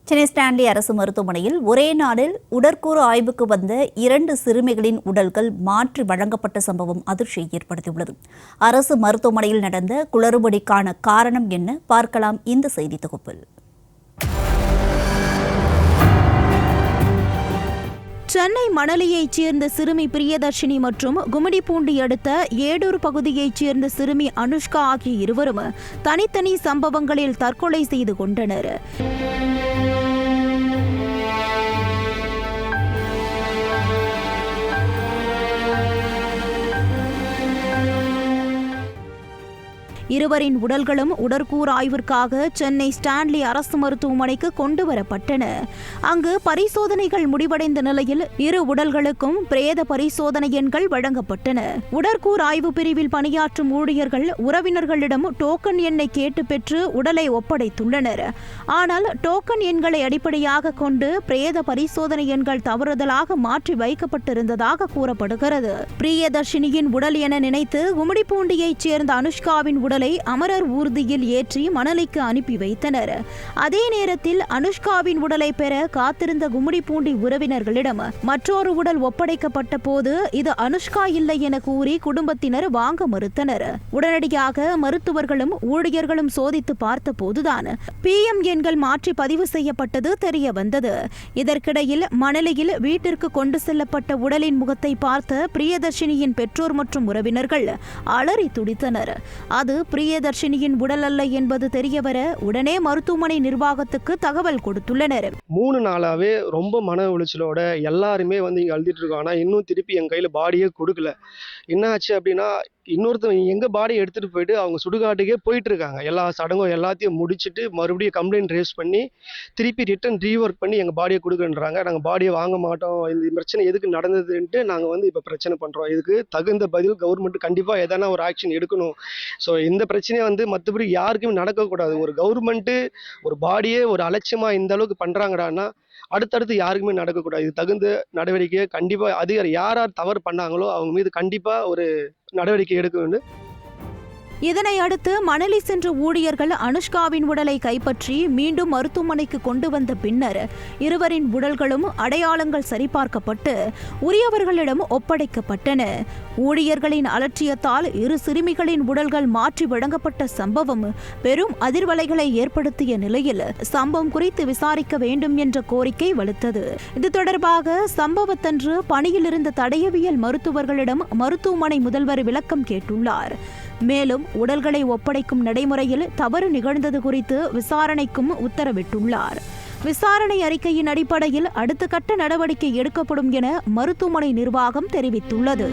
Chennai Stanley அரசு மருத்துவமனையில் ஒரே நாளில் உடற்கூறு ஆய்வுக்கு வந்த 2 சிறுமிகளின் உடல்கள் மாற்றி வழங்கப்பட்ட சம்பவம் அதிர்ச்சியை ஏற்படுத்தியுள்ளது. அரசு மருத்துவமனையில் நடந்த குளறுபடிக்கான காரணம் என்ன பார்க்கலாம் இந்த செய்தி தொகுப்பில். சென்னை மணலியைச் சேர்ந்த சிறுமி பிரியதர்ஷினி மற்றும் கும்மிடிப்பூண்டி அடுத்த ஏடூர் பகுதியைச் சேர்ந்த சிறுமி அனுஷ்கா ஆகிய இருவரும் தனித்தனி சம்பவங்களில் தற்கொலை செய்து கொண்டனர். இருவரின் உடல்களும் உடற்கூறு ஆய்விற்காக சென்னை ஸ்டான்லி அரசு மருத்துவமனைக்கு கொண்டு வரப்பட்டன. அங்கு பரிசோதனைகள் முடிவடைந்த நிலையில் இரு உடல்களுக்கும் பிரேத பரிசோதனை எண்கள் வழங்கப்பட்டன. உடற்கூறு ஆய்வு பிரிவில் பணியாற்றும் ஊழியர்கள் உறவினர்களிடம் டோக்கன் எண்ணை கேட்டு பெற்று உடலை ஒப்படைத்துள்ளனர். ஆனால் டோக்கன் எண்களை அடிப்படையாக கொண்டு பிரேத பரிசோதனை எண்கள் தவறுதலாக மாற்றி வைக்கப்பட்டிருந்ததாக கூறப்படுகிறது. பிரியதர்ஷினியின் உடல் என நினைத்து கும்மிடிப்பூண்டியைச் சேர்ந்த அனுஷ்காவின் உடலை அமரர் ஊர்தியில் ஏற்றி மணலிக்கு அனுப்பி வைத்தனர். அதே நேரத்தில் அனுஷ்காவின் உடலை பெற காத்திருந்த கும்மிடிப்பூண்டி உறவினர்களிடம் மற்றொரு உடல் ஒப்படைக்கப்பட்ட போது இது அனுஷ்கா இல்லை என கூறி குடும்பத்தினர் வாங்க மறுத்தனர். உடனடியாக மருத்துவர்களும் ஊழியர்களும் சோதித்து பார்த்த போதுதான் PM எண்கள் மாற்றி பதிவு செய்யப்பட்டது தெரிய வந்தது. இதற்கிடையில் மணலியில் வீட்டிற்கு கொண்டு செல்லப்பட்ட உடலின் முகத்தை பார்த்த பிரியதர்ஷினியின் பெற்றோர் மற்றும் உறவினர்கள் அலறி துடித்தனர். அது பிரியதர்ஷினியின் உடல் அல்ல என்பது தெரியவர உடனே மருத்துவமனை நிர்வாகத்துக்கு தகவல் கொடுத்துள்ளனர். 3 நாளாவே ரொம்ப மன உளைச்சலோட எல்லாருமே இங்க அழுதிட்டு இருக்கோம். ஆனா இன்னும் திருப்பி என் கையில பாடியே கொடுக்கல. என்ன ஆச்சு அப்படின்னா, இன்னொருத்தவங்க எங்க பாடியை எடுத்துட்டு போயிட்டு அவங்க சுடுகாட்டுக்கே போயிட்டு இருக்காங்க. எல்லா சடங்கும் எல்லாத்தையும் முடிச்சுட்டு மறுபடியும் கம்ப்ளைண்ட் ரேஸ் பண்ணி திருப்பி ரிட்டன் ரீஒர்க் பண்ணி எங்க பாடியை கொடுக்குன்றாங்க. நாங்கள் பாடியை வாங்க மாட்டோம், இந்த பிரச்சனை எதுக்கு நடந்ததுன்ட்டு நாங்கள் இப்போ பிரச்சனை பண்றோம். இதுக்கு தகுந்த பதில் கவர்மெண்ட் கண்டிப்பா எதனா ஒரு ஆக்ஷன் எடுக்கணும். ஸோ இந்த பிரச்சனையை மற்றபடி யாருக்குமே நடக்கக்கூடாது. ஒரு கவர்மெண்ட் ஒரு பாடியே ஒரு அலட்சியமா இந்த அளவுக்கு பண்றாங்கடான்னா அடுத்தடுத்து யாருக்குமே நடக்கக்கூடாது. இது தகுந்த நடவடிக்கையை கண்டிப்பா அதிகாரி யார் தவறு பண்ணாங்களோ அவங்க மீது கண்டிப்பா ஒரு நடவடிக்கை எடுக்க வேண்டும். இதனை அடுத்து மணலி சென்ற ஊழியர்கள் அனுஷ்காவின் உடலை கைப்பற்றி மீண்டும் மருத்துவமனைக்கு கொண்டு வந்த பின்னர் இருவரின் உடல்களும் அடையாளங்கள் சரிபார்க்கப்பட்டு உரியவர்களிடம் ஒப்படைக்கப்பட்டன. ஊழியர்களின் அலட்சியத்தால் இரு சிறுமிகளின் உடல்கள் மாற்றி வழங்கப்பட்ட சம்பவம் பெரும் அதிர்வலைகளை ஏற்படுத்திய நிலையில் சம்பவம் குறித்து விசாரிக்க வேண்டும் என்ற கோரிக்கை வலுத்தது. இது தொடர்பாக சம்பவத்தன்று பணியில் இருந்த தடயவியல் மருத்துவர்களிடம் மருத்துவமனை முதல்வர் விளக்கம் கேட்டுள்ளார். மேலும் உடல்களை ஒப்படைக்கும் நடைமுறையில் தவறு நிகழ்ந்தது குறித்து விசாரணைக்கும் உத்தரவிட்டுள்ளார். விசாரணை அறிக்கையின் அடிப்படையில் அடுத்த கட்ட நடவடிக்கை எடுக்கப்படும் என மருத்துவமனை நிர்வாகம் தெரிவித்துள்ளது.